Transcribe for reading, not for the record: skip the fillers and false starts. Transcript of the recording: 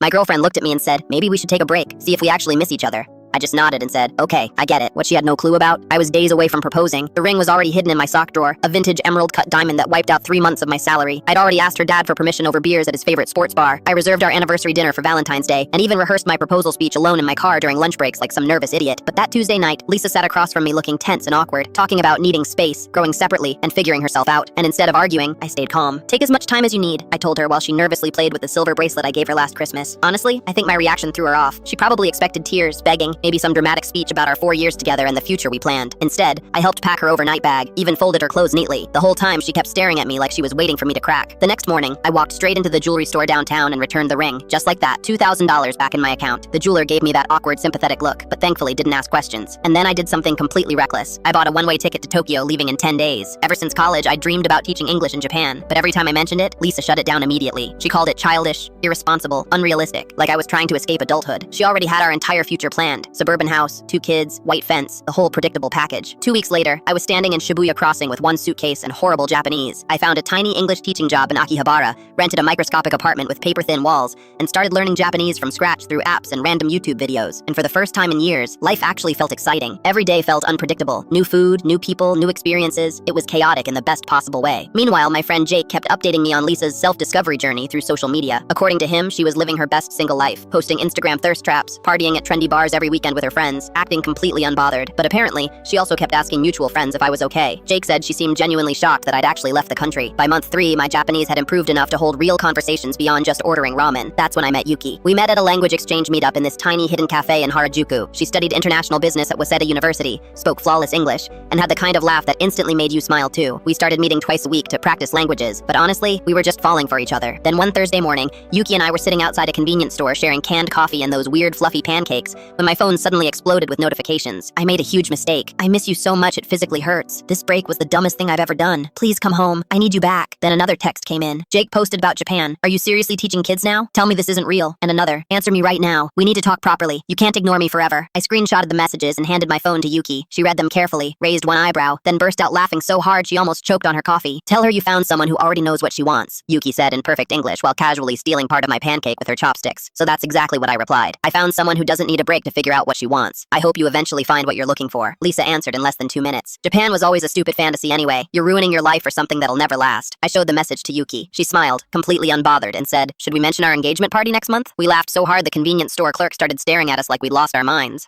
My girlfriend looked at me and said, maybe we should take a break, see if we actually miss each other. I just nodded and said, okay, I get it. What she had no clue about? I was days away from proposing. The ring was already hidden in my sock drawer, a vintage emerald-cut diamond that wiped out 3 months of my salary. I'd already asked her dad for permission over beers at his favorite sports bar. I reserved our anniversary dinner for Valentine's Day, and even rehearsed my proposal speech alone in my car during lunch breaks like some nervous idiot. But that Tuesday night, Lisa sat across from me looking tense and awkward, talking about needing space, growing separately, and figuring herself out. And instead of arguing, I stayed calm. Take as much time as you need, I told her while she nervously played with the silver bracelet I gave her last Christmas. Honestly, I think my reaction threw her off. She probably expected tears, begging, maybe some dramatic speech about our 4 years together and the future we planned. Instead, I helped pack her overnight bag, even folded her clothes neatly. The whole time, she kept staring at me like she was waiting for me to crack. The next morning, I walked straight into the jewelry store downtown and returned the ring. Just like that, $2,000 back in my account. The jeweler gave me that awkward, sympathetic look, but thankfully didn't ask questions. And then I did something completely reckless. I bought a one-way ticket to Tokyo, leaving in 10 days. Ever since college, I dreamed about teaching English in Japan, but every time I mentioned it, Lisa shut it down immediately. She called it childish, irresponsible, unrealistic, like I was trying to escape adulthood. She already had our entire future planned. Suburban house, 2 kids, white fence, the whole predictable package. 2 weeks later, I was standing in Shibuya Crossing with 1 suitcase and horrible Japanese. I found a tiny English teaching job in Akihabara, rented a microscopic apartment with paper-thin walls, and started learning Japanese from scratch through apps and random YouTube videos. And for the first time in years, life actually felt exciting. Every day felt unpredictable. New food, new people, new experiences. It was chaotic in the best possible way. Meanwhile, my friend Jake kept updating me on Lisa's self-discovery journey through social media. According to him, she was living her best single life, posting Instagram thirst traps, partying at trendy bars every weekend with her friends, acting completely unbothered. But apparently, she also kept asking mutual friends if I was okay. Jake said she seemed genuinely shocked that I'd actually left the country. By month 3, my Japanese had improved enough to hold real conversations beyond just ordering ramen. That's when I met Yuki. We met at a language exchange meetup in this tiny hidden cafe in Harajuku. She studied international business at Waseda University, spoke flawless English, and had the kind of laugh that instantly made you smile too. We started meeting twice a week to practice languages, but honestly, we were just falling for each other. Then one Thursday morning, Yuki and I were sitting outside a convenience store sharing canned coffee and those weird fluffy pancakes when my phone suddenly exploded with notifications. I made a huge mistake. I miss you so much it physically hurts. This break was the dumbest thing I've ever done. Please come home. I need you back. Then another text came in. Jake posted about Japan. Are you seriously teaching kids now? Tell me this isn't real. And another. Answer me right now. We need to talk properly. You can't ignore me forever. I screenshotted the messages and handed my phone to Yuki. She read them carefully, raised one eyebrow, then burst out laughing so hard she almost choked on her coffee. Tell her you found someone who already knows what she wants, Yuki said in perfect English while casually stealing part of my pancake with her chopsticks. So that's exactly what I replied. I found someone who doesn't need a break to figure out what she wants. I hope you eventually find what you're looking for. Lisa answered in less than 2 minutes. Japan was always a stupid fantasy anyway. You're ruining your life for something that'll never last. I showed the message to Yuki. She smiled, completely unbothered, and said, should we mention our engagement party next month? We laughed so hard the convenience store clerk started staring at us like we'd lost our minds.